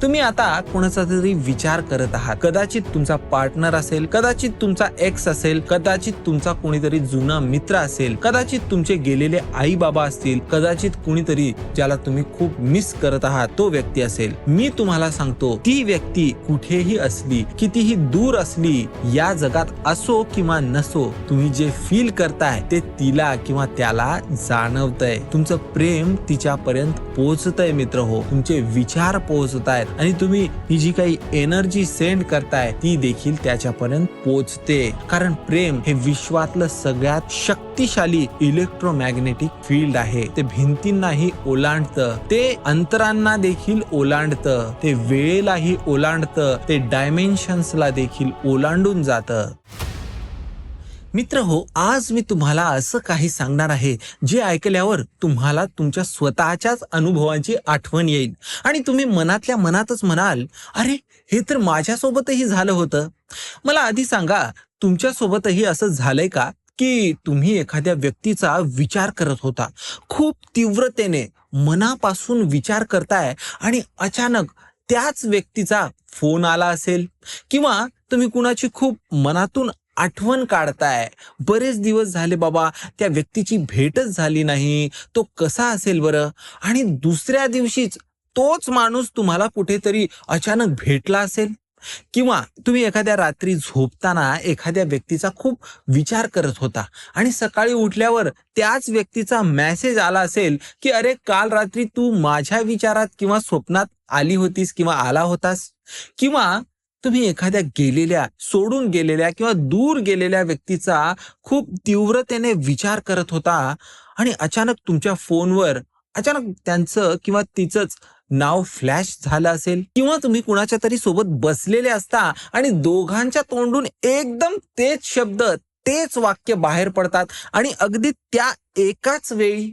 तुम्ही आता कोणाचा तरी विचार करत आहात. कदाचित तुमचा पार्टनर असेल, कदाचित तुमचा एक्स असेल, कदाचित तुमचा कोणीतरी जुना मित्र असेल, कदाचित तुमचे गेलेले आई बाबा असतील, कदाचित कुणीतरी ज्याला तुम्ही खूप मिस करत आहात तो व्यक्ती असेल. मी तुम्हाला सांगतो, ती व्यक्ती कुठेही असली, कितीही दूर असली, या जगात असो किंवा नसो, तुम्ही जे फील करताय ते तिला किंवा त्याला जाणवतंय. तुमचं प्रेम तिच्यापर्यंत पोहोचतंय मित्र हो. तुमचे विचार पोहोचतायत आणि तुम्ही ही जी काही एनर्जी सेंड करताय ती देखील त्याच्यापर्यंत पोहोचते. कारण प्रेम हे विश्वातलं सगळ्यात शक्तिशाली इलेक्ट्रोमॅग्नेटिक फील्ड आहे. ते भिंतींनाही ओलांडतं, ते अंतरांना देखील ओलांडतं, ते वेळेलाही ओलांडतं, ते डायमेन्शन्सला देखील ओलांडून जातं. मित्र हो, आज मी तुम्हाला असं काही सांगणार आहे जे ऐकल्यावर तुम्हाला तुमच्या स्वतःच्याच अनुभवांची आठवण येईल आणि तुम्ही मनातल्या मनातच म्हणाल, अरे हे तर माझ्यासोबतही झालं होतं. मला आधी सांगा, तुमच्यासोबतही असं झालंय का की तुम्ही एखाद्या व्यक्तीचा विचार करत होता, खूप तीव्रतेने मनापासून विचार करताय आणि अचानक त्याच व्यक्तीचा फोन आला असेल किंवा तुम्ही कुणाची खूप मनातून आठवण काढताय. बरेच दिवस झाले बाबा त्या व्यक्तीची भेटच झाली नाही, तो कसा असेल बरं, आणि दुसऱ्या दिवशीच तोच माणूस तुम्हाला कुठेतरी अचानक भेटला असेल. किंवा तुम्ही एखाद्या रात्री झोपताना एखाद्या व्यक्तीचा खूप विचार करत होता आणि सकाळी उठल्यावर त्याच व्यक्तीचा मेसेज आला असेल की अरे काल रात्री तू माझ्या विचारात किंवा स्वप्नात आली होतीस किंवा आला होतास. किंवा तुम्ही एखाद्या गेलेल्या, सोडून गेलेल्या किंवा दूर गेलेल्या व्यक्तीचा खूप तीव्रतेने विचार करत होता आणि अचानक तुमच्या फोनवर अचानक त्यांचं किंवा तिचंच नाव फ्लॅश झालं असेल. किंवा तुम्ही कुणाच्या तरी सोबत बसलेले असता आणि दोघांच्या तोंडून एकदम तेच शब्द, तेच वाक्य बाहेर पडतात आणि अगदी त्या एकाच वेळी.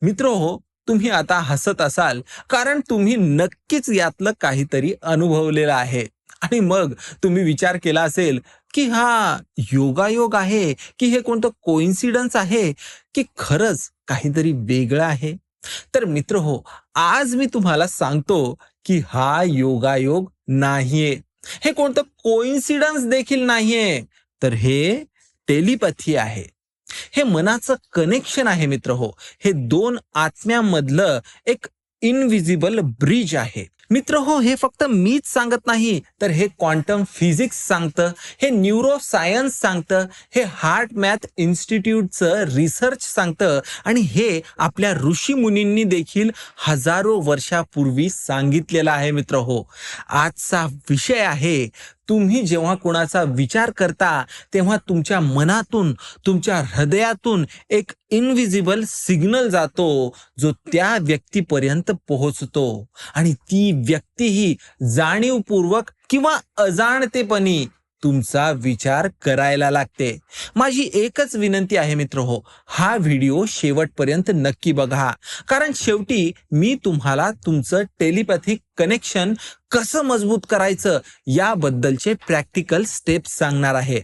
मित्र हो, तुम्ही आता हसत असाल कारण तुम्ही नक्कीच यातलं काहीतरी अनुभवलेलं आहे. आणि मग तुम्ही विचार केला असेल की हा योगायोग आहे की हे कोणतं कोइन्सिडन्स आहे की खरंच काहीतरी वेगळं आहे. तर मित्र हो, आज मी तुम्हाला सांगतो की हा योगायोग नाहीये, हे कोणतं कोइन्सिडन्स देखील नाहीये, तर हे टेलिपॅथी आहे. हे मनाचं कनेक्शन आहे मित्र हो. हे दोन आत्म्यामधलं एक इनविजिबल ब्रिज आहे. मित्र हो, हे फक्त मीच सांगत नाही, तर हे क्वांटम फिजिक्स सांगतं, हे न्यूरो सायन्स सांगतं, हे हार्ट मॅथ इन्स्टिट्यूटचं रिसर्च सांगतं आणि हे आपल्या ऋषी मुनींनी देखील हजारो वर्षापूर्वी सांगितलेलं आहे. मित्र हो, आजचा विषय आहे, तुम्ही जेव्हा कोणाचा विचार करता तेव्हा तुमच्या मनातून, तुमच्या हृदयातून एक इनविजिबल सिग्नल जातो जो त्या व्यक्तीपर्यंत पोहोचतो आणि ती व्यक्तीही जाणीवपूर्वक किंवा अजाणतेपणी तुमचा विचार करायला लागते. माझी एकच विनंती आहे मित्र हो, हा व्हिडिओ शेवटपर्यंत नक्की बघा, कारण शेवटी मी तुम्हाला तुमचं टेलिपॅथिक कनेक्शन कसं मजबूत करायचं याबद्दलचे प्रॅक्टिकल स्टेप्स सांगणार आहे.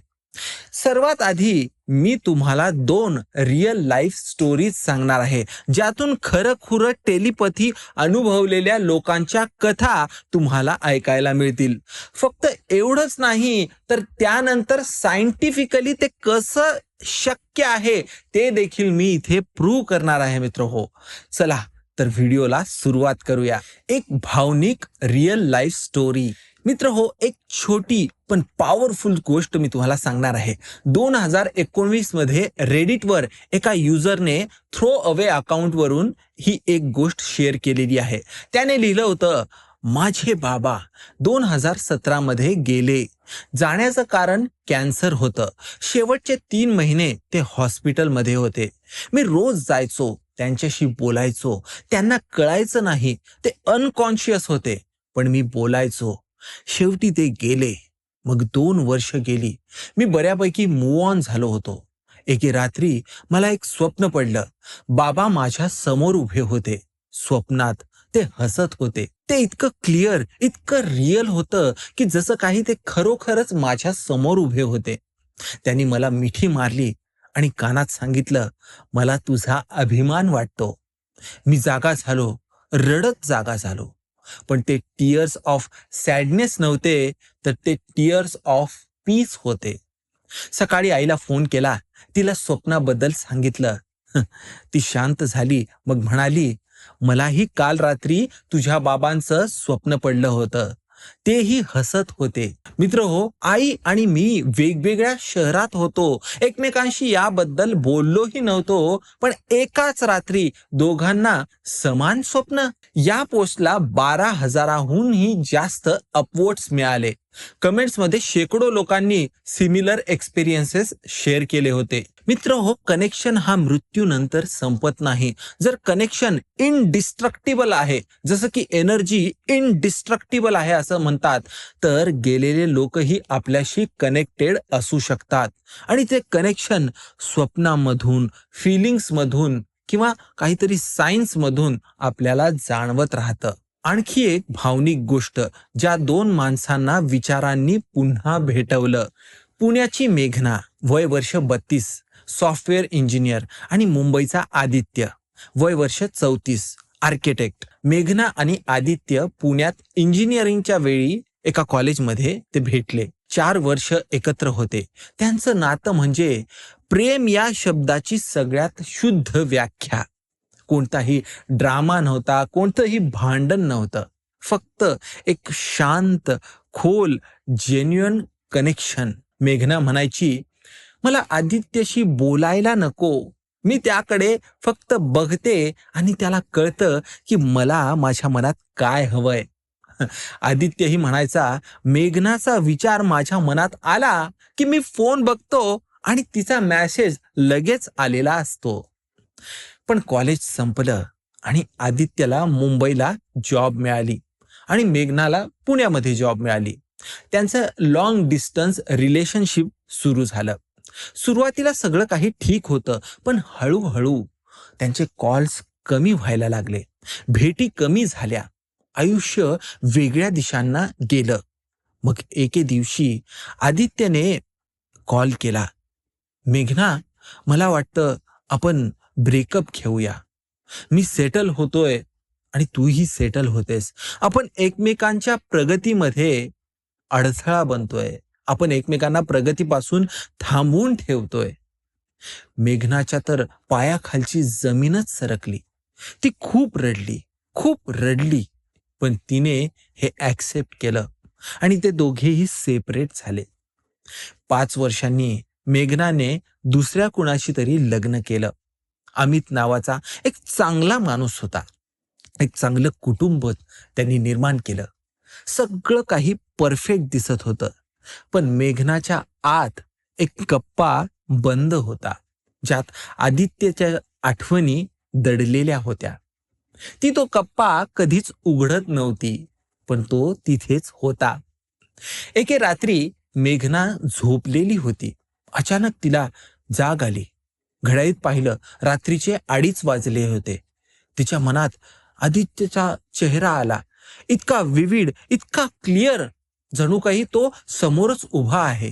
सर्वात आधी मी तुम्हाला 2 रिअल लाईफ स्टोरीज सांगणार आहे, ज्यातून खरं टेलिपॅथी अनुभवलेल्या लोकांच्या कथा तुम्हाला ऐकायला मिळतील. फक्त एवढंच नाही, तर त्यानंतर सायंटिफिकली ते कसं शक्य आहे ते देखील मी इथे प्रूव्ह करणार आहे. मित्र हो, चला तर व्हिडिओला सुरुवात करूया. एक भावनिक रिअल लाईफ स्टोरी. मित्र हो, एक छोटी पण पॉवरफुल गोष्ट मी तुम्हाला सांगणार आहे. 2019 मध्ये रेडिटवर एका युजरने थ्रो अवे अकाउंटवरून ही एक गोष्ट शेअर केलेली आहे. त्याने लिहिलं होतं, माझे बाबा 2017 मध्ये गेले. जाण्याचं कारण कॅन्सर होतं. शेवटचे 3 महिने ते हॉस्पिटलमध्ये होते. मी रोज जायचो, त्यांच्याशी बोलायचो. त्यांना कळायचं नाही, ते अनकॉन्शियस होते, पण मी बोलायचो. शेवटी ते गेले. मग 2 वर्ष गेली. मी बऱ्यापैकी मूव्ह ऑन झालो होतो. एके रात्री मला एक स्वप्न पडलं. बाबा माझ्या समोर उभे होते. स्वप्नात ते हसत होते. ते इतकं क्लिअर, इतकं रिअल होतं की जसं काही ते खरोखरच माझ्या समोर उभे होते. त्यांनी मला मिठी मारली आणि कानात सांगितलं, मला तुझा अभिमान वाटतो. मी जागा झालो, रडत जागा झालो. पण ते टीयर्स ऑफ सॅडनेस नव्हते, तर ते टीयर्स ऑफ पीस होते. सकाळी आईला फोन केला, तिला स्वप्नाबद्दल सांगितलं. ती शांत झाली, मग म्हणाली, मलाही काल रात्री तुझ्या बाबांचं स्वप्न पडलं होतं. तेही हसत होते. मित्र हो, आई आणि मी वेगवेगळ्या शहरात होतो, एकमेकांशी याबद्दल बोललोही नव्हतो, पण एकाच रात्री दोघांना समान स्वप्न. या पोस्टला 12,000हूनही जास्त अपवोट्स मिळाले. कमेंट्समध्ये शेकडो लोकांनी सिमिलर एक्सपिरियन्सेस शेअर केले होते. मित्र हो, कनेक्शन हा मृत्यूनंतर संपत नाही. जर कनेक्शन इनडिस्ट्रक्टिबल आहे, जसं की एनर्जी इनडिस्ट्रक्टिबल आहे असं म्हणतात, तर गेलेले लोकही आपल्याशी कनेक्टेड असू शकतात. आणि ते कनेक्शन स्वप्नामधून, फिलिंग्समधून किंवा काहीतरी सायन्समधून आपल्याला जाणवत राहतं. आणखी एक भावनिक गोष्ट, ज्या दोन माणसांना विचारांनी पुन्हा भेटवलं. पुण्याची मेघना, वय वर्ष 32, सॉफ्टवेअर इंजिनियर, आणि मुंबईचा आदित्य, वय वर्ष 34, आर्किटेक्ट. मेघना आणि आदित्य पुण्यात इंजिनिअरिंगच्या वेळी एका कॉलेजमध्ये ते भेटले. 4 वर्ष एकत्र होते. त्यांचं नातं म्हणजे प्रेम या शब्दाची सगळ्यात शुद्ध व्याख्या. कोणताही ड्रामा नव्हता, कोणतंही भांडण नव्हतं. फक्त एक शांत, खोल, जेन्युइन कनेक्शन. मेघना म्हणायची, मला आदित्यशी बोलायला नको, मी त्याकडे फक्त बघते आणि त्याला कळतं की मला माझ्या मनात काय हवंय. आदित्यही म्हणायचा, मेघनाचा विचार माझ्या मनात आला की मी फोन बघतो आणि तिचा मेसेज लगेच आलेला असतो. पण कॉलेज संपलं आणि आदित्यला मुंबईला जॉब मिळाली आणि मेघनाला पुण्यामध्ये जॉब मिळाली. त्यांचं लॉंग डिस्टन्स रिलेशनशिप सुरू झालं. सुरुवातीला सगळं काही ठीक होतं, पण हळूहळू त्यांचे कॉल्स कमी व्हायला लागले, भेटी कमी झाल्या, आयुष्य वेगळ्या दिशांना गेलं. मग एके दिवशी आदित्यने कॉल केला, मेघना, मला वाटतं आपण ब्रेकअप घेऊया. मी सेटल होतोय आणि तूही सेटल होतेस. आपण एकमेकांच्या प्रगतीमध्ये अडथळा बनतोय. आपण एकमेकांना प्रगतीपासून थांबवून ठेवतोय. मेघनाच्या तर पायाखालची जमीनच सरकली. ती खूप रडली, खूप रडली. पण तिने हे ऍक्सेप्ट केलं आणि ते दोघेही सेपरेट झाले. 5 वर्षांनी मेघनाने दुसऱ्या कुणाशी तरी लग्न केलं. अमित नावाचा एक चांगला माणूस होता. एक चांगलं कुटुंब त्यांनी निर्माण केलं. सगळं काही परफेक्ट दिसत होतं. पण मेघनाच्या आत एक कप्पा बंद होता, ज्यात आदित्यच्या आठवणी दडलेल्या होत्या. ती तो कप्पा कधीच उघडत नव्हती, पण तो तिथेच होता. एके रात्री मेघना झोपलेली होती. अचानक तिला जाग आली. घड्याळीत पाहिलं, रात्रीचे 2:30 वाजले होते. तिच्या मनात आदित्यचा चेहरा आला, इतका विविड, इतका क्लिअर, जणू काही तो समोरच उभा आहे.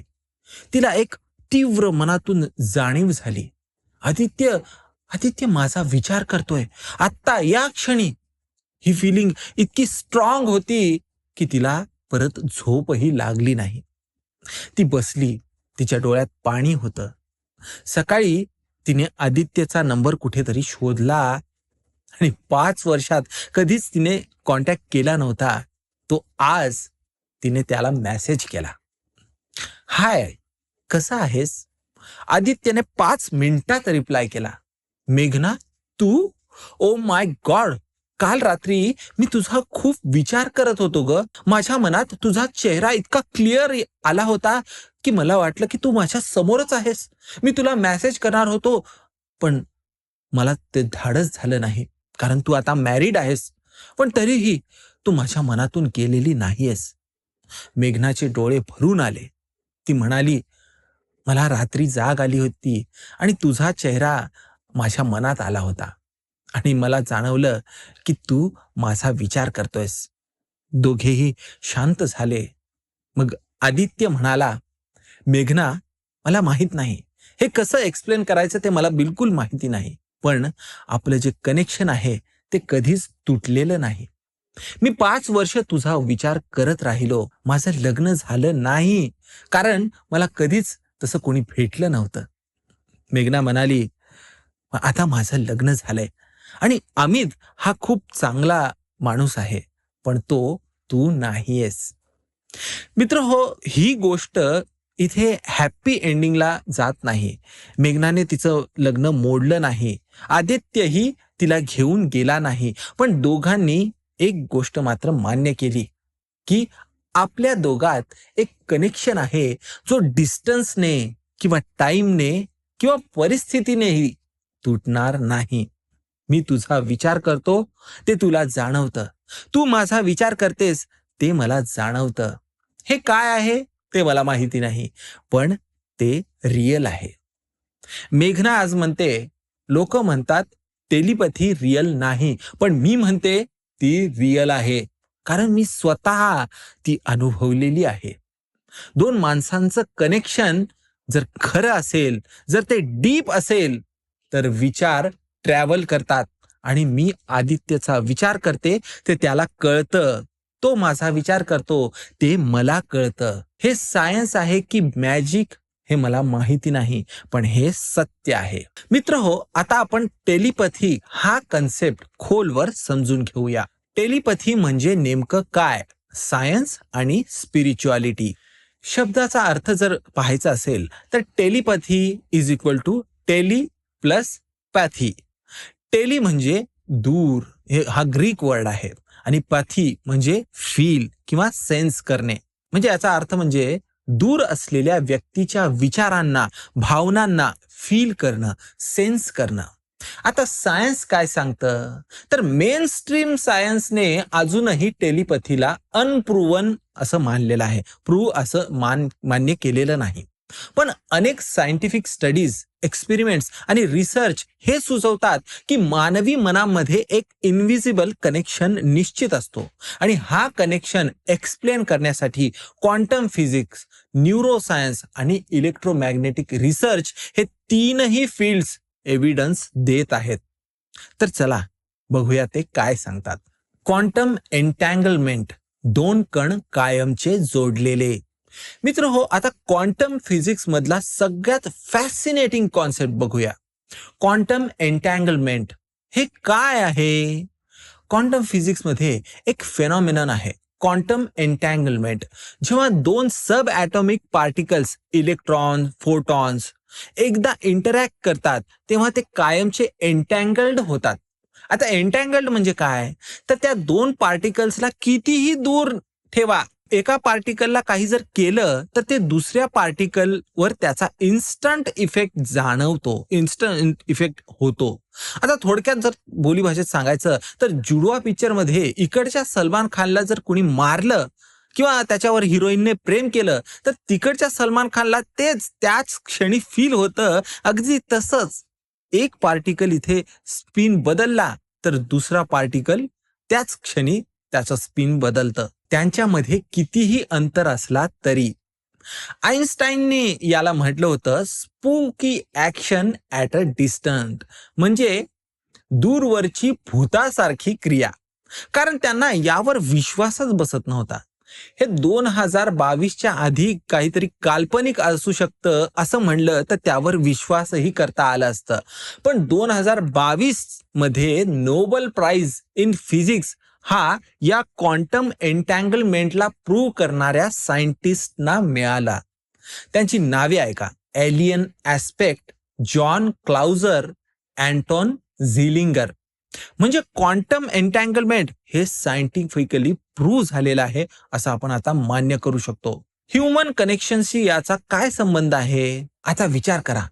तिला एक तीव्र मनातून जाणीव झाली, आदित्य आदित्य माझा विचार करतोय आत्ता या क्षणी. ही फिलिंग इतकी स्ट्रॉंग होती की तिला परत झोपही लागली नाही. ती बसली, तिच्या डोळ्यात पाणी होतं. सकाळी तिने आदित्यचा नंबर कुठेतरी शोधला आणि 5 वर्षात कधीच तिने कॉन्टॅक्ट केला नव्हता, तो आज तिने त्याला मेसेज केला. हाय, कसा आहेस? आदित्यने 5 मिनिटात रिप्लाय केला. मेघना, तू? ओ माय गॉड, काल रात्री मी तुझा खूप विचार करत होतो ग. माझ्या मनात तुझा चेहरा इतका क्लिअर आला होता की मला वाटलं की तू माझ्या समोरच आहेस. मी तुला मेसेज करणार होतो, पण मला ते धाडस झालं नाही, कारण तू आता मॅरिड आहेस. पण तरीही तू माझ्या मनातून गेलेली नाहीयेस. मेघनाचे डोळे भरून आले. ती म्हणाली, मला रात्री जाग आली होती आणि तुझा चेहरा माझ्या मनात आला होता आणि मला जाणवलं की तू माझा विचार करतोयस. दोघेही शांत झाले. मग आदित्य म्हणाला, मेघना, मला माहित नाही हे कसं एक्सप्लेन करायचं, ते मला बिलकुल माहिती नाही, पण आपलं जे कनेक्शन आहे ते कधीच तुटलेलं नाही. मी 5 वर्ष तुझा विचार करत राहिलो, माझं लग्न झालं नाही, कारण मला कधीच तसं कोणी भेटलं नव्हतं. मेघना म्हणाली, आता माझं लग्न झालंय आणि अमित हा खूप चांगला माणूस आहे, पण तो तू नाहीयेस. मित्र हो, ही गोष्ट इथे हॅप्पी एंडिंगला जात नाही. मेघनाने तिचं लग्न मोडलं नाही, आदित्यही तिला घेऊन गेला नाही, पण दोघांनी एक गोष्ट मात्र मान्य केली, की आपल्या दोघात एक कनेक्शन आहे, जो डिस्टन्सने किंवा टाइमने किंवा परिस्थितीनेही तुटणार नाही. मी तुझा विचार करतो ते तुला जाणवतं, तू माझा विचार करतेस ते मला जाणवतं. हे काय आहे ते मला माहिती नाही, पण ते रिअल आहे. मेघना आज म्हणते, लोक म्हणतात टेलिपॅथी रिअल नाही, पण मी म्हणते ती रिअल आहे, कारण मी स्वतः ती अनुभवलेली आहे. दोन माणसांचं कनेक्शन जर खरं असेल, जर ते डीप असेल, तर विचार ट्रॅव्हल करतात. आणि मी आदित्यचा विचार करते ते त्याला कळतं, तो माझा विचार करतो ते मला कळतं. हे सायन्स आहे की मॅजिक हे मला माहिती नाही, पण हे सत्य आहे. मित्र हो, आता आपण टेलिपॅथी हा कन्सेप्ट खोलवर समजून घेऊया. टेलिपॅथी म्हणजे नेमकं काय? सायन्स आणि स्पिरिच्युअलिटी. शब्दाचा अर्थ जर पाहायचा असेल तर telepathy is equal to tele plus pathy. Tele म्हणजे दूर, हा ग्रीक वर्ड आहे, आणि पॅथी म्हणजे फील किंवा सेन्स करणे. म्हणजे याचा अर्थ म्हणजे दूर असलेल्या व्यक्तीच्या विचारांना, भावनांना फील करणं, सेन्स करणं. आता सायन्स काय सांगतं, तर मेन स्ट्रीम सायन्सने अजूनही टेलिपॅथीला अनप्रूव्हन असं मानलेलं आहे, प्रूव्ह असं मान्य केलेलं नाही. पण अनेक सायंटिफिक स्टडीज, एक्सपेरिमेंट्स आणि रिसर्च हे सुचवतात की मानवी मनामध्ये एक इनव्हिजिबल कनेक्शन निश्चित असतो, आणि हा कनेक्शन एक्सप्लेन करण्यासाठी क्वांटम फिजिक्स, न्यूरोसायन्स आणि इलेक्ट्रोमॅग्नेटिक रिसर्च हे तीनही फील्ड्स एव्हिडन्स देत आहेत. तर चला बघूया ते काय सांगतात. क्वांटम एन्टँगलमेंट, दोन कण कायमचे जोडलेले. मित्र हो, आता क्वांटम फिजिक्स मधला सगळ्यात फॅसिनेटिंग कॉन्सेप्ट बघूया. क्वांटम एन्टँगलमेंट हे काय आहे? क्वांटम फिजिक्स मध्ये एक फेनॉमेनन आहे क्वांटम एन्टँगलमेंट. जेव्हा दोन सब ॲटॉमिक पार्टिकल्स, इलेक्ट्रॉन, फोटॉन्स एकदा इंटरॅक्ट करतात, तेव्हा ते कायमचे एन्टँगल्ड होतात. आता एन्टँगल्ड म्हणजे काय, तर त्या दोन पार्टिकल्सला कितीही दूर ठेवा, एका पार्टिकलला काही जर केलं तर ते दुसऱ्या पार्टिकलवर त्याचा इन्स्टंट इफेक्ट जाणवतो, इन्स्टंट इफेक्ट होतो. आता थोडक्यात जर बोली भाषेत सांगायचं तर जुडवा पिक्चर मध्ये इकडच्या सलमान खानला जर कोणी मारलं किंवा त्याच्यावर हिरोईनने प्रेम केलं, तर तिकडच्या सलमान खानला तेच त्याच क्षणी फील होतं. अगदी तसंच एक पार्टिकल इथे स्पिन बदलला तर दुसरा पार्टिकल त्याच क्षणी त्याचं स्पिन बदलतं, त्यांच्यामध्ये कितीही अंतर असला तरी. आईन्स्टाईनने याला म्हटलं होतं स्पूकी ऍक्शन ऍट अ डिस्टन्ट, म्हणजे दूरवरची भूतासारखी क्रिया, कारण त्यांना यावर विश्वासच बसत नव्हता. हे 2022च्या आधी काहीतरी काल्पनिक असू शकतं असं म्हणलं तर त्यावर विश्वासही करता आलं असतं, पण 2022 मध्ये नोबेल प्राइज इन फिजिक्स हा या क्वांटम एन्टँगलमेंटला प्रूव्ह करणाऱ्या सायंटिस्टना मिळाला. त्यांची नावे ऐका: alien aspect, John closure, Anton झिलिंगर. म्हणजे क्वांटम एन्टँगलमेंट हे सायंटिफिकली प्रूव्ह झालेलं आहे असं आपण आता मान्य करू शकतो. ह्युमन कनेक्शनशी याचा काय संबंध आहे? आता विचार करा,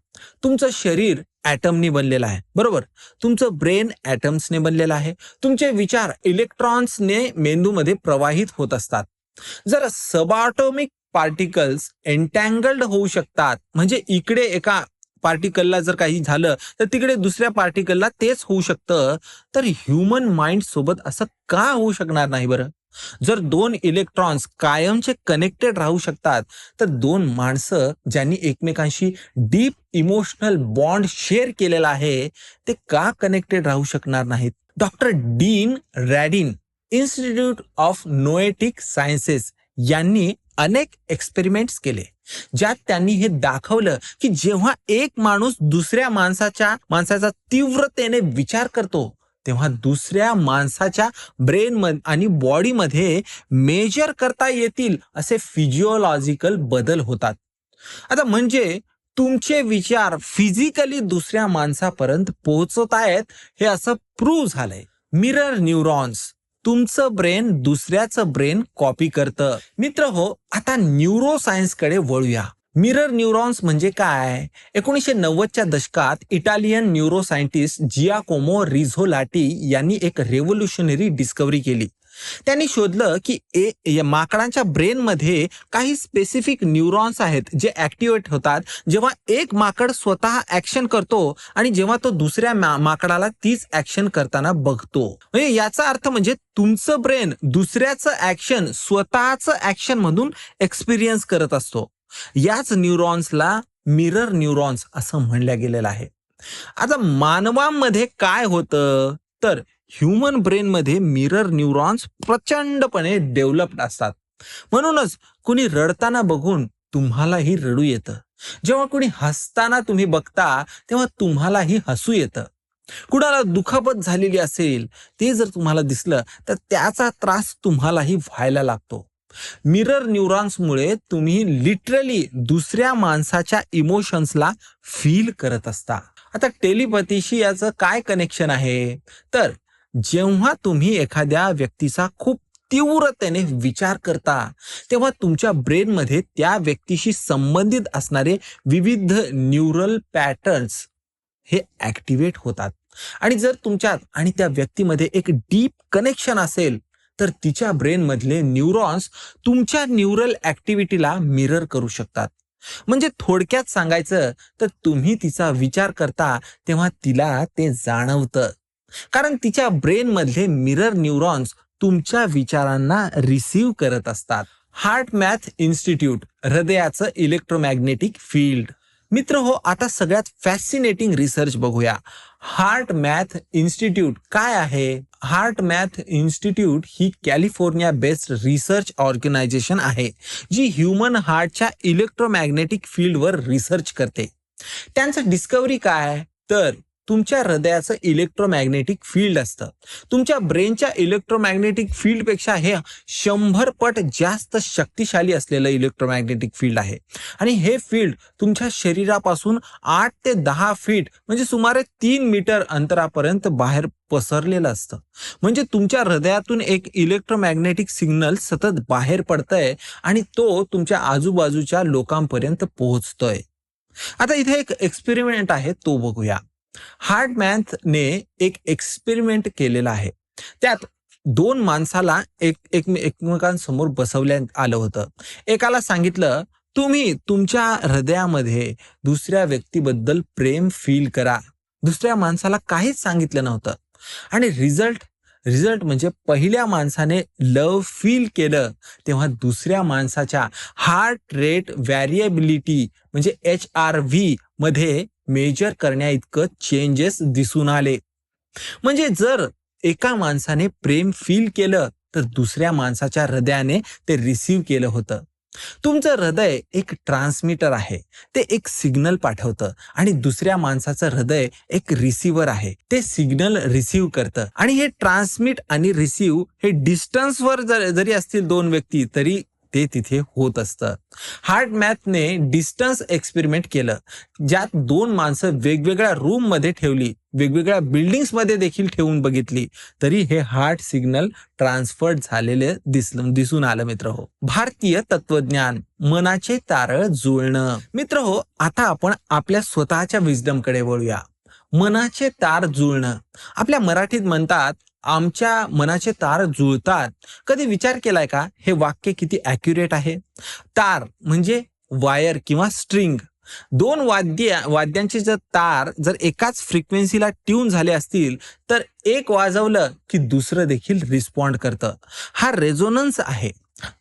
तुमचं शरीर ॲटमनी बनलेलं आहे, बरोबर? तुमचं ब्रेन ॲटम्सने बनलेलं आहे. तुमचे विचार इलेक्ट्रॉन्सने मेंदूमध्ये प्रवाहित होत असतात. जर सबॲटॉमिक पार्टिकल्स एन्टँगल्ड होऊ शकतात, म्हणजे इकडे एका पार्टिकलला जर काही झालं तर तिकडे दुसऱ्या पार्टिकलला तेच होऊ शकतं, तर ह्युमन माइंड सोबत असं का होऊ शकणार नाही बरं? जर दोन इलेक्ट्रॉन्स कायमचे कनेक्टेड राहू शकतात, तर दोन माणसं ज्यांनी एकमेकांशी डीप इमोशनल बॉन्ड शेअर केलेला आहे, ते का कनेक्टेड राहू शकणार नाहीत? Doctor Dean Radin institute of noetic sciences यांनी अनेक एक्सपेरिमेंट्स केले, ज्यात त्यांनी हे दाखवलं की जेव्हा एक माणूस दुसऱ्या माणसाचा तीव्रतेने विचार करतो, तेव्हा दुसऱ्या माणसाच्या ब्रेन आणि बॉडीमध्ये मेजर करता येतील असे फिजिओलॉजिकल बदल होतात. आता म्हणजे तुमचे विचार फिजिकली दुसऱ्या माणसापर्यंत पोहोचत आहेत हे असं प्रूव्ह झालंय. मिरर न्यूरॉन्स, तुमचं ब्रेन दुसऱ्याचं ब्रेन कॉपी करतं. मित्र हो, आता न्यूरोसायन्स कडे वळूया. मिरर न्यूरॉन्स म्हणजे काय? 1990च्या दशकात इटालियन न्यूरोसायंटिस्ट जियाकोमो रिझोलाटी यांनी एक रेव्होल्युशनरी डिस्कव्हरी केली. त्यांनी शोधलं की माकडांच्या ब्रेनमध्ये काही स्पेसिफिक न्यूरॉन्स आहेत जे ऍक्टिव्हेट होतात जेव्हा एक माकड स्वतः ऍक्शन करतो आणि जेव्हा तो दुसऱ्या माकडाला तीच ऍक्शन करताना बघतो. म्हणजे याचा अर्थ म्हणजे तुमचं ब्रेन दुसऱ्याचं ऍक्शन स्वतःचं ऍक्शन मधून एक्सपिरियन्स करत असतो. याच न्यूरॉन्सला मिरर न्यूरॉन्स असं म्हणलं गेलेलं आहे. आता मानवामध्ये काय होतं तर ह्युमन ब्रेनमध्ये मिरर न्यूरॉन्स प्रचंडपणे डेव्हलप्ड असतात. म्हणूनच कुणी रडताना बघून तुम्हालाही रडू येतं. जेव्हा कुणी हसताना तुम्ही बघता तेव्हा तुम्हालाही हसू येतं. कुणाला दुखापत झालेली असेल ते जर तुम्हाला दिसलं तर त्याचा त्रास तुम्हालाही व्हायला लागतो. मिरर न्यूरॉन्समुळे तुम्ही लिटरली दुसऱ्या माणसाच्या इमोशन्सला फील करत असता. आता टेलिपॅथीशी याचं काय कनेक्शन आहे तर जेव्हा तुम्ही एखाद्या व्यक्तीचा खूप तीव्रतेने विचार करता तेव्हा तुमच्या ब्रेनमध्ये त्या व्यक्तीशी संबंधित असणारे विविध न्यूरल पॅटर्न्स हे ऍक्टिव्हेट होतात. आणि जर तुमच्यात आणि त्या व्यक्तीमध्ये एक डीप कनेक्शन असेल तर तिच्या ब्रेन मधले न्यूरॉन्स तुमच्या न्यूरल ऍक्टिव्हिटीला मिरर करू शकतात. म्हणजे थोडक्यात सांगायचं तर तुम्ही तिचा विचार करता तेव्हा तिला ते जाणवतं, कारण तिच्या ब्रेन मधले मिरर न्यूरॉन्स तुमच्या विचारांना रिसीव्ह करत असतात. हार्ट मॅथ इन्स्टिट्यूट, हृदयाचं इलेक्ट्रोमॅग्नेटिक फील्ड. मित्र हो, आता सगळ्यात फॅसिनेटिंग रिसर्च बघूया. हार्ट मॅथ इन्स्टिट्यूट काय आहे? हार्ट मॅथ इन्स्टिट्यूट ही कॅलिफोर्निया बेस्ड रिसर्च ऑर्गनायझेशन आहे जी ह्युमन हार्टच्या इलेक्ट्रोमॅग्नेटिक फील्डवर रिसर्च करते. त्यांचं डिस्कव्हरी काय तर तुमच्या हृदयाचं इलेक्ट्रोमॅग्नेटिक फील्ड असतं. तुमच्या ब्रेनच्या इलेक्ट्रोमॅग्नेटिक फील्डपेक्षा हे 100 पट जास्त शक्तिशाली असलेलं इलेक्ट्रोमॅग्नेटिक फील्ड आहे. आणि हे फील्ड तुमच्या शरीरापासून 8 ते 10 फीट म्हणजे सुमारे 3 मीटर अंतरापर्यंत बाहेर पसरलेलं असतं. म्हणजे तुमच्या हृदयातून एक इलेक्ट्रोमॅग्नेटिक सिग्नल सतत बाहेर पडतंय आणि तो तुमच्या आजूबाजूच्या लोकांपर्यंत पोहोचतोय. आता इथे एक एक्सपेरिमेंट आहे तो बघूया. हार्ट मॅथने एक एक्सपेरिमेंट केलेला आहे. त्यात 2 माणसाला एकमेकांसमोर बसवण्यात आलं होतं. एकाला सांगितलं तुम्ही तुमच्या हृदयामध्ये दुसऱ्या व्यक्तीबद्दल प्रेम फील करा. दुसऱ्या माणसाला काहीच सांगितलं नव्हतं. आणि रिझल्ट म्हणजे पहिल्या माणसाने लव्ह फील केलं तेव्हा दुसऱ्या माणसाच्या हार्ट रेट व्हॅरिएबिलिटी म्हणजे HRV मध्ये मेजर करण्या इतकं चेंजेस दिसून आले. म्हणजे जर एका माणसाने प्रेम फील केलं तर दुसऱ्या माणसाच्या हृदयाने ते रिसीव्ह केलं होतं. तुमचं हृदय एक ट्रान्समीटर आहे, ते एक सिग्नल पाठवतं आणि दुसऱ्या माणसाचं हृदय एक रिसिव्हर आहे, ते सिग्नल रिसीव्ह करतं. आणि हे ट्रान्समिट आणि रिसीव्ह हे डिस्टन्सवर जरी असतील 2 व्यक्ती तरी ते तिथे होत असतं. हार्ट मॅथने डिस्टन्स एक्सपेरिमेंट केलं, ज्यात 2 माणसं वेगवेगळ्या रूम मध्ये ठेवली, वेगवेगळ्या बिल्डिंग्स मध्ये देखील ठेवून बघितली तरी हे हार्ट सिग्नल ट्रान्सफर झालेले दिसून आलं. मित्र हो, भारतीय तत्वज्ञान, मनाचे तारळ जुळणं. मित्र हो, आता आपण आपल्या स्वतःच्या विजडम कडे वळूया. मनाचे तार जुळणं. आपल्या मराठीत म्हणतात आमच्या मनाचे तार जुळतात. कधी विचार केलाय का हे वाक्य किती ॲक्युरेट आहे? तार म्हणजे वायर किंवा स्ट्रिंग. 2 वाद्यांचे जर तार जर एकाच फ्रिक्वेन्सीला ट्यून झाले असतील तर एक वाजवलं की दुसरं देखील रिस्पॉन्ड करतं. हा रेझोनन्स आहे.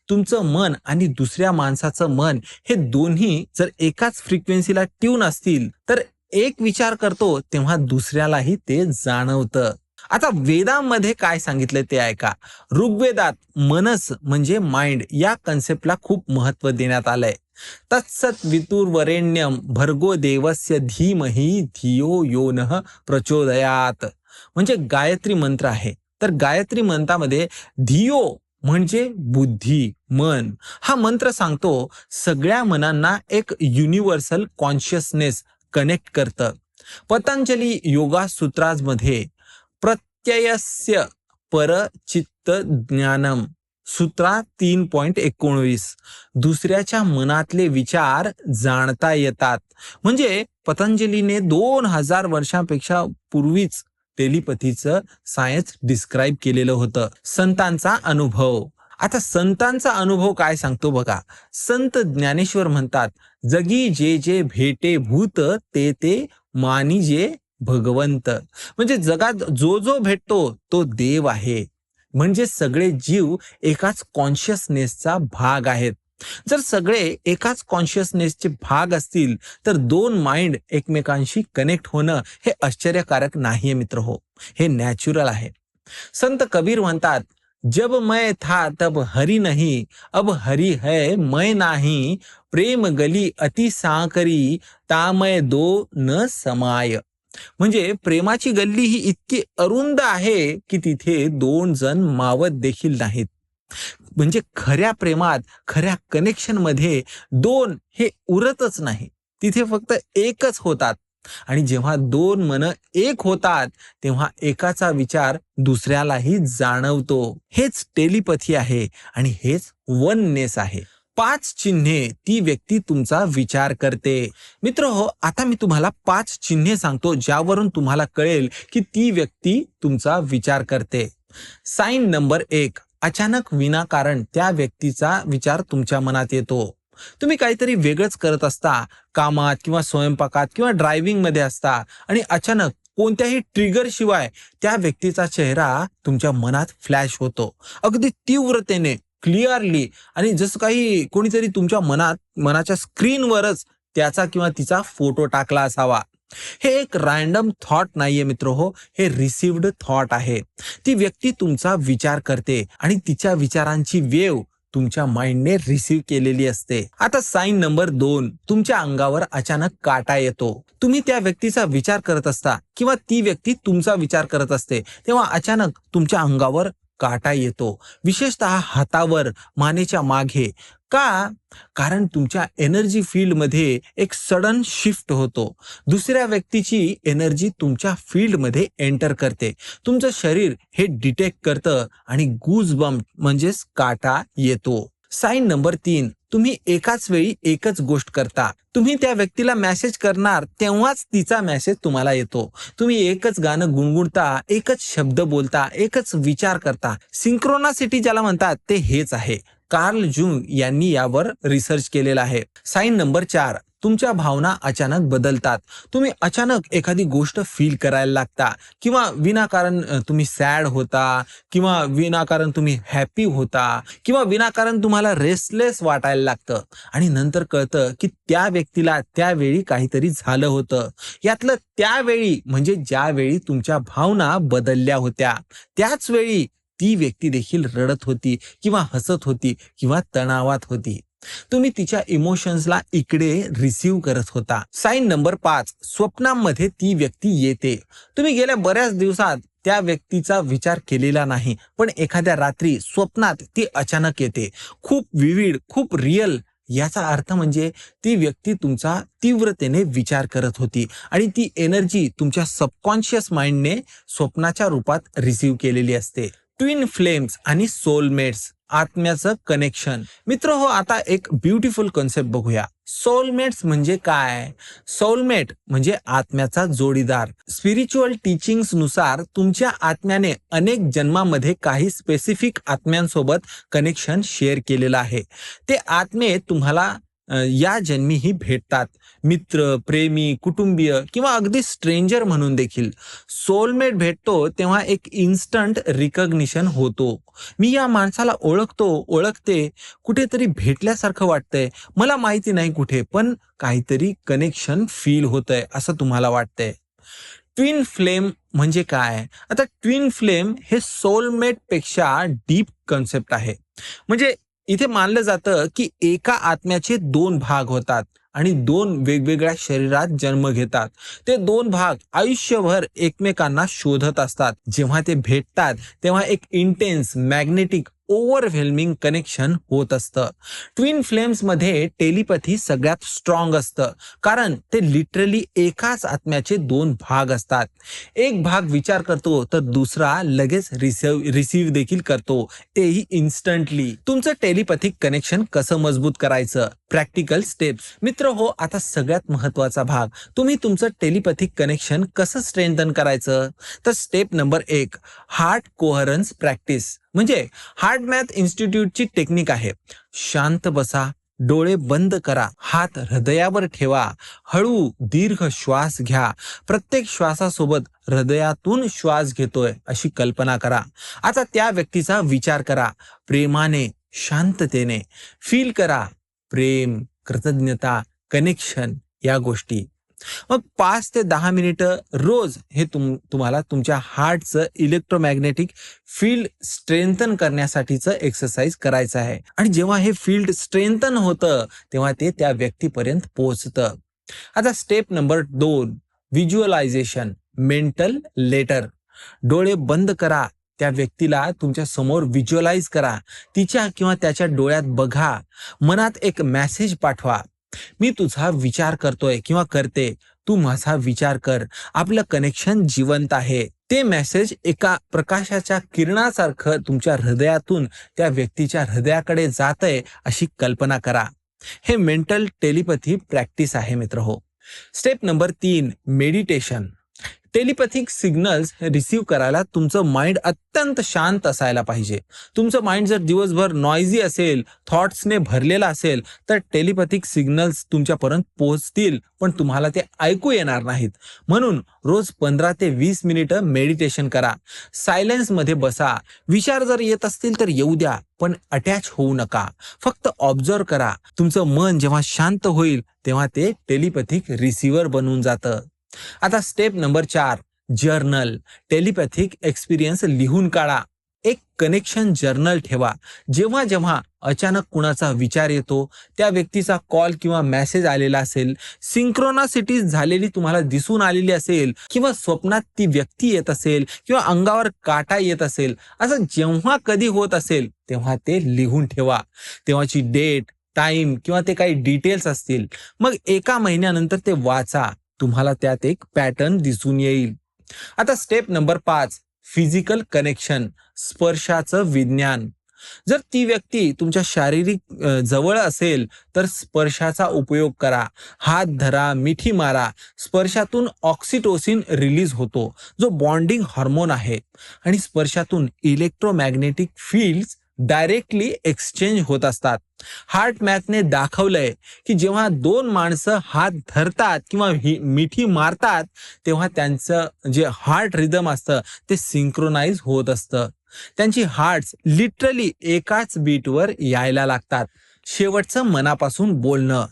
तुमचं मन आणि दुसऱ्या माणसाचं मन हे दोन्ही जर एकाच फ्रिक्वेन्सीला ट्यून असतील तर एक विचार करतो तेव्हा दुसऱ्यालाही ते जाणवतं. आता वेदांमध्ये काय सांगितलं ते ऐका. ऋग्वेदात मनस म्हणजे माइंड या कन्सेप्टला खूप महत्व देण्यात आलंय. तत्सत वितुर्वरेण्यम भर्गो देवस्य धीमहि धियो यो नः प्रचोदयात, म्हणजे गायत्री मंत्र आहे. तर गायत्री मंत्रामध्ये धियो म्हणजे बुद्धी, मन, हा मंत्र सांगतो सगळ्या मनांना एक युनिव्हर्सल कॉन्शियसनेस कनेक्ट करतं. पतंजली योगा सूत्रांमध्ये प्रत्ययस्य परचित्त ज्ञानम सूत्रा 3.19 दुसऱ्याच्या मनातले विचार जाणता येतात. म्हणजे पतंजलीने 2000 वर्षांपेक्षा पूर्वीच टेलिपथीचं सायन्स डिस्क्राईब केलेलं होतं. संतांचा अनुभव. आता संतांचा अनुभव काय सांगतो बघा. संत ज्ञानेश्वर म्हणतात, जगी जे जे भेटे भूत ते ते मानिजे भगवंत. म्हणजे जगात जो जो भेटतो तो देव आहे. म्हणजे सगळे जीव एकाच कॉन्शियसनेसचा भाग आहेत. जर सगळे एकाच कॉन्शियसनेसचे भाग असतील तर दोन माइंड एकमेकांशी कनेक्ट होणं हे आश्चर्यकारक नाहीये मित्र हो, हे नॅचरल आहे. संत कबीर म्हणतात, जब मैं था तब हरि नहीं, अब हरि है मैं नाही, प्रेम गली अति सांकरी, तामय दो न समाय. म्हणजे प्रेमाची गल्ली ही इतकी अरुंद आहे की तिथे दोन जण मावत देखील नाहीत. म्हणजे खऱ्या प्रेमात, खऱ्या कनेक्शन मध्ये दोन हे उरतच नाही, तिथे फक्त एकच होतात. आणि जेव्हा दोन मन एक होतात तेव्हा एकाचा विचार दुसऱ्यालाही जाणवतो. हेच टेलिपथी आहे आणि हेच वननेस आहे. 5 चिन्हे ती व्यक्ती तुमचा विचार करते. मित्र हो, आता मी तुम्हाला 5 चिन्हे सांगतो ज्यावरून तुम्हाला कळेल की ती व्यक्ती तुमचा विचार करते. साइन नंबर 1, अचानक विनाकारण त्या व्यक्तीचा विचार तुमच्या मनात येतो. तुम्ही काहीतरी वेगळंच करत असता, कामात किंवा स्वयंपाकात किंवा ड्रायव्हिंग मध्ये असता आणि अचानक कोणत्याही ट्रिगर शिवाय त्या व्यक्तीचा चेहरा तुमच्या मनात फ्लॅश होतो, अगदी तीव्रतेने, क्लिअरली, आणि जसं काही कोणीतरी तुमच्या मनाच्या स्क्रीनवरच त्याचा किंवा तिचा फोटो टाकला असावा. हे एक रॅन्डम थॉट नाहीये मित्र हो, हे रिसिव्ड थॉट आहे. ती व्यक्ती तुमचा विचार करते आणि तिच्या विचारांची वेव तुमच्या माइंडने रिसीव्ह केलेली असते. आता साइन नंबर 2, तुमच्या अंगावर अचानक काटा येतो. तुम्ही त्या व्यक्तीचा विचार करत असता किंवा ती व्यक्ती तुमचा विचार करत असते तेव्हा अचानक तुमच्या अंगावर काटा येतो, विशेषतः हातावर, मानेच्या मागे. का? कारण तुमच्या एनर्जी फील्ड मध्ये एक सडन शिफ्ट होतो. दुसऱ्या व्यक्तीची एनर्जी तुमच्या फील्ड मध्ये एंटर करते. तुमचं शरीर हे डिटेक्ट करतं आणि गूज बम्प म्हणजेच काटा येतो. साइन नंबर 3, तुम्ही एकाच वेळी एकच गोष्ट करता. तुम्ही त्या व्यक्तीला मेसेज करणार तेव्हाच तिचा मेसेज तुम्हाला येतो. तुम्ही एकच गाणं गुणगुणता, एकच शब्द बोलता, एकच विचार करता. सिंक्रोनासिटी ज्याला म्हणतात ते हेच आहे. कार्ल जुंग यांनी यावर रिसर्च केलेला आहे. साइन नंबर 4, तुमच्या भावना अचानक बदलतात. तुम्ही अचानक एखादी गोष्ट फील करायला लागता किंवा विनाकारण तुम्ही सॅड होता किंवा विनाकारण तुम्ही हॅपी होता किंवा विनाकारण तुम्हाला रेस्टलेस वाटायला लागतं आणि नंतर कळतं की त्या व्यक्तीला त्यावेळी काहीतरी झालं होतं. यातलं त्यावेळी म्हणजे ज्यावेळी तुमच्या भावना बदलल्या होत्या त्याच वेळी ती व्यक्ती देखील रडत होती किंवा हसत होती किंवा तणावात होती. तुम्ही तिच्या इमोशन्सला इकडे रिसीव्ह करत होता. साइन नंबर 5, स्वप्नांमध्ये ती व्यक्ती येते. तुम्ही गेल्या बऱ्याच दिवसात त्या व्यक्तीचा विचार केलेला नाही, पण एखाद्या रात्री स्वप्नात ती अचानक येते. खूप विविड, खूप रिअल. याचा अर्थ म्हणजे ती व्यक्ती तुमचा तीव्रतेने विचार करत होती आणि ती एनर्जी तुमच्या सबकॉन्शियस माइंडने स्वप्नाच्या रूपात रिसीव्ह केलेली असते. ट्विन फ्लेम्स आणि सोलमेट्स, आत्म्याचं कनेक्शन. मित्र हो, आता एक ब्युटिफुल कॉन्सेप्ट बघूया. सोलमेट्स म्हणजे काय? सोलमेट म्हणजे आत्म्याचा जोडीदार. स्पिरिच्युअल टीचिंग्स नुसार तुमच्या आत्म्याने अनेक जन्मामध्ये काही स्पेसिफिक आत्म्यांसोबत कनेक्शन शेअर केलेलं आहे. ते आत्मे तुम्हाला या जन्मीही भेटतात. मित्र, प्रेमी, कुटुंबीय किंवा अगदी स्ट्रेंजर म्हणून देखील. सोलमेट भेटतो तेव्हा एक इन्स्टंट रिकग्निशन होतो. मी या माणसाला ओळखते, कुठेतरी भेटल्यासारखं वाटतंय, मला माहिती नाही कुठे, पण काहीतरी कनेक्शन फील होतंय असं तुम्हाला वाटतंय. ट्विन फ्लेम म्हणजे काय? आता ट्विन फ्लेम हे सोलमेट पेक्षा डीप कन्सेप्ट आहे. म्हणजे इथे मानलं जातं की एका आत्म्याचे दोन भाग होतात आणि दोन वेगवेगळ्या शरीरात जन्म घेतात. ते दोन भाग आयुष्यभर एकमेकांना शोधत असतात. जेव्हा ते भेटतात तेव्हा एक इंटेन्स मॅग्नेटिक ओव्हरव्हेल्मिंग कनेक्शन होत असतं. ट्विन फ्लेम्स मध्ये टेलिपॅथी सगळ्यात स्ट्रॉंग असतं, कारण ते लिटरली एकाच आत्म्याचे दोन भाग असतात. एक भाग विचार करतो तर दुसरा लगेच रिसिव्ह देखील करतो, तेही इन्स्टंटली. तुमचं टेलिपॅथिक कनेक्शन कसं मजबूत करायचं? Practical steps. मित्र हो, आता सगळ्यात महत्वाचा भाग, तुम्ही तुमचं टेलिपॅथिक कनेक्शन कसं स्ट्रेंथन करायचं? तर स्टेप नंबर 1, हार्ट कोहरन्स प्रॅक्टिस. म्हणजे हार्ट मॅथ इन्स्टिट्यूटची टेक्निक आहे. शांत बसा, डोळे बंद करा, हात हृदयावर ठेवा, हळू दीर्घ श्वास घ्या. प्रत्येक श्वासासोबत हृदयातून श्वास घेतोय अशी कल्पना करा. आता त्या व्यक्तीचा विचार करा, प्रेमाने, शांततेने. फील करा प्रेम, कृतज्ञता, कनेक्शन, या गोष्टी. मग 5 ते 10 मिनिटं रोज हे तुम्हाला तुमच्या हार्टचं इलेक्ट्रोमॅग्नेटिक फील्ड स्ट्रेंथन करण्यासाठीचं एक्सरसाइज करायचं आहे. आणि जेव्हा हे फील्ड स्ट्रेंथन होतं तेव्हा ते त्या व्यक्तीपर्यंत पोहोचतं. आता step number 2, visualization, mental letter. डोळे बंद करा, त्या व्यक्तीला तुमच्या समोर व्हिज्युअलाइज करा, तिच्या किंवा त्याच्या डोळ्यात बघा, मनात एक मेसेज पाठवा. मी तुझा विचार करतोय किंवा करते, तू माझा विचार कर. आपलं कनेक्शन जिवंत आहे. ते मेसेज एका प्रकाशाच्या किरणासारखं तुमच्या हृदयातून त्या व्यक्तीच्या हृदयाकडे जातंय अशी कल्पना करा. हे मेंटल टेलिपॅथी प्रॅक्टिस आहे मित्र हो. Step number 3, meditation. Telepathic signals receive करायला तुमचं माइंड अत्यंत शांत असायला पाहिजे. तुमचं माइंड जर दिवसभर नॉइझी असेल, थॉट्सने भरलेला असेल, तर टेलिपॅथिक सिग्नल्स तुमच्यापर्यंत पोहोचतील पण तुम्हाला ते ऐकू येणार नाहीत. म्हणून रोज 15 ते 20 मिनिटं मेडिटेशन करा. सायलेन्समध्ये बसा. विचार जर येत असतील तर येऊ द्या, पण अटॅच होऊ नका. फक्त ऑब्झर्व करा. तुमचं मन जेव्हा शांत होईल तेव्हा ते टेलिपॅथिक रिसिव्हर बनून जातं. आता step number 4, journal. Telepathic experience लिहून काढा. एक कनेक्शन जर्नल ठेवा. जेव्हा जेव्हा अचानक कुणाचा विचार येतो, त्या व्यक्तीचा कॉल किंवा मेसेज आलेला असेल, सिंक्रोनासिटीज झालेली तुम्हाला दिसून आलेली असेल, किंवा स्वप्नात ती व्यक्ती येत असेल, किंवा अंगावर काटा येत असेल, असं जेव्हा कधी होत असेल तेव्हा ते लिहून ठेवा. तेव्हाची डेट, टाइम किंवा ते काही डिटेल्स असतील, मग 1 महिन्यानंतर ते वाचा. तुम्हाला त्यात एक पॅटर्न दिसून येईल. आता स्टेप नंबर 5, फिजिकल कनेक्शन, स्पर्शाचं विज्ञान. जर ती व्यक्ती तुमच्या शारीरिक जवळ असेल तर स्पर्शाचा उपयोग करा. हात धरा, मिठी मारा. स्पर्शातून ऑक्सिटोसिन रिलीज होतो, जो बॉन्डिंग हार्मोन आहे. आणि स्पर्शातून इलेक्ट्रोमॅग्नेटिक फील्ड्स डायरेक्टली एक्सचेंज होत असतात. हार्ट मॅथने दाखवलंय की जेव्हा 2 माणसं हात धरतात किंवा मिठी मारतात तेव्हा त्यांचं जे हार्ट रिदम असतं ते सिंक्रोनाइज होत असतं. त्यांची हार्ट्स लिटरली एकाच बीटवर यायला लागतात. शेवटचं मनापासून बोलणं,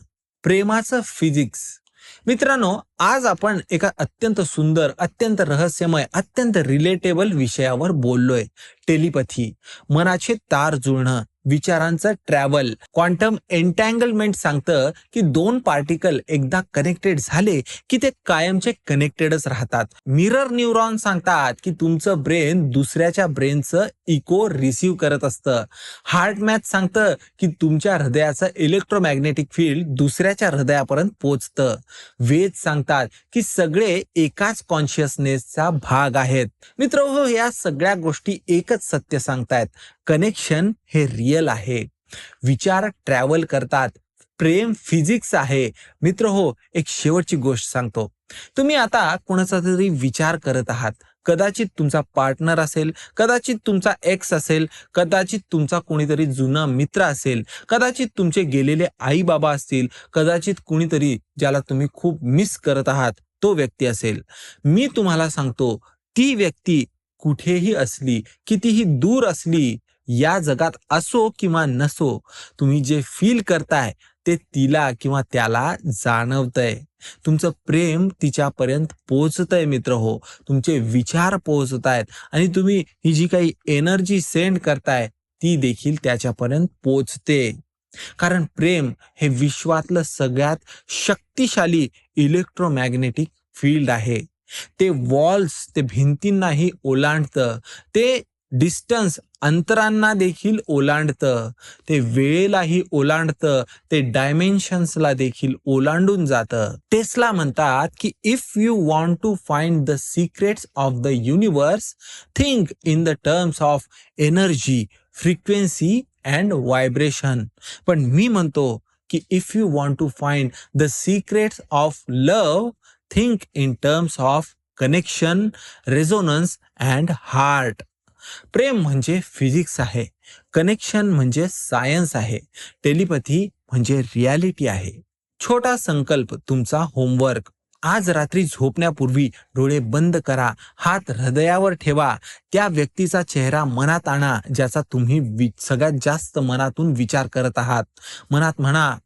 प्रेमाचं फिजिक्स. मित्रांनो, आज आपण एका अत्यंत सुंदर, अत्यंत रहस्यमय, अत्यंत रिलेटेबल विषयावर बोललोय. टेलिपॅथी, मनाचे तार जुळणं, विचारांचं ट्रॅव्हल. क्वांटम एन्टँगलमेंट सांगतं की 2 पार्टिकल एकदा कनेक्टेड झाले की ते कायमचे कनेक्टेडच राहतात. मिरर न्यूरॉन सांगतात की तुमचं ब्रेन दुसऱ्याच्या ब्रेनचं इको रिसीव्ह करत असतं. हार्ट मॅथ सांगतं की तुमच्या हृदयाचं इलेक्ट्रोमॅग्नेटिक फील्ड दुसऱ्याच्या हृदयापर्यंत पोहोचतं. वेद सांगतात की सगळे एकाच कॉन्शियसनेसचा भाग आहेत. मित्र हो, या सगळ्या गोष्टी एकच सत्य सांगतायत, कनेक्शन हे रिअल आहे. विचार ट्रॅव्हल करतात, प्रेम फिजिक्स आहे. मित्र हो, एक शेवटची गोष्ट सांगतो. तुम्ही आता कोणाचा तरी विचार करत आहात. कदाचित तुमचा पार्टनर असेल, कदाचित तुमचा एक्स असेल, कदाचित तुमचा कोणीतरी जुना मित्र असेल, कदाचित तुमचे गेलेले आई बाबा असतील, कदाचित कुणीतरी ज्याला तुम्ही खूप मिस करत आहात तो व्यक्ती असेल. मी तुम्हाला सांगतो, ती व्यक्ती कुठेही असली, कितीही दूर असली, या जगात असो किंवा नसो, तुम्ही जे फील करताय ते तिला किंवा त्याला जाणवतंय. तुमचं प्रेम तिच्यापर्यंत पोहोचतंय मित्र हो. तुमचे विचार पोहोचतायत आणि तुम्ही ही जी काही एनर्जी सेंड करताय ती देखील त्याच्यापर्यंत पोहोचते. कारण प्रेम हे विश्वातलं सगळ्यात शक्तिशाली इलेक्ट्रोमॅग्नेटिक फील्ड आहे. ते वॉल्स, ते भिंतींनाही ओलांडतं. ते डिस्टन्स, अंतरांना देखील ओलांडतं. ते वेळेलाही ओलांडतं. ते डायमेन्शन्सला देखील ओलांडून जातं. टेस्ला म्हणतात की if you want to find the secrets of the universe, think in the terms of energy, frequency and vibration. पण मी म्हणतो की if you want to find the secrets of love, think in terms of connection, resonance and heart. प्रेम म्हणजे physics आहे, connection म्हणजे science आहे, telepathy म्हणजे रियालिटी आहे. छोटा संकल्प, तुमचा होमवर्क. आज रात्री झोपण्यापूर्वी डोळे बंद करा, हात हृदयावर ठेवा, त्या व्यक्तीचा चेहरा मनात आणा ज्याचा तुम्ही सगळ्यात जास्त मनातून विचार करत आहात. मनात म्हणा,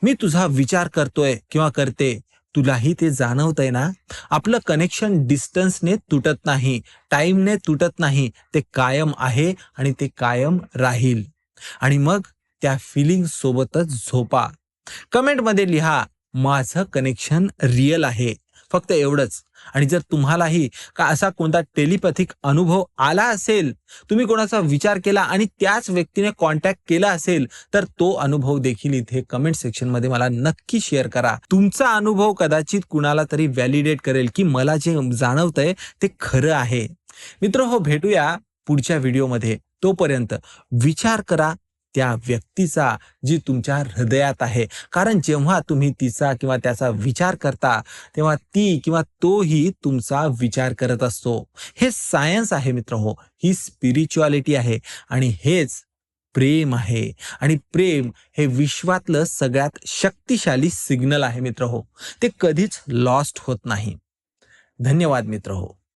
मी तुझा विचार करतोय किंवा करते. तुलाही ते जाणवतंय ना? आपलं कनेक्शन डिस्टन्सने तुटत नाही, टाइमने तुटत नाही. ते कायम आहे आणि ते कायम राहील. आणि मग त्या फिलिंग सोबतच झोपा. कमेंटमध्ये लिहा, माझं कनेक्शन रिअल आहे. फक्त एवढंच. आणि जर तुम्हालाही का असा कोणता टेलिपॅथिक अनुभव आला असेल, तुम्ही कोणाचा विचार केला आणि त्याच व्यक्तीने कॉन्टॅक्ट केला असेल, तर तो अनुभव देखील इथे कमेंट सेक्शनमध्ये मला नक्की शेअर करा. तुमचा अनुभव कदाचित कुणाला तरी व्हॅलिडेट करेल की मला जे जाणवतंय ते खरं आहे. मित्रहो, भेटूया पुढच्या व्हिडिओमध्ये. तोपर्यंत विचार करा त्या व्यक्तीचा जी तुमच्या हृदयात आहे. कारण जेव्हा तुम्ही तिचा किंवा त्याचा विचार करता तेव्हा ती किंवा तोही तुमचा विचार करत असतो. हे सायन्स आहे मित्रहो, ही स्पिरिच्युअलिटी आहे आणि हेच प्रेम आहे. आणि प्रेम हे विश्वातलं सगळ्यात शक्तिशाली सिग्नल आहे मित्रहो. ते कधीच लॉस्ट होत नाही. धन्यवाद मित्रहो.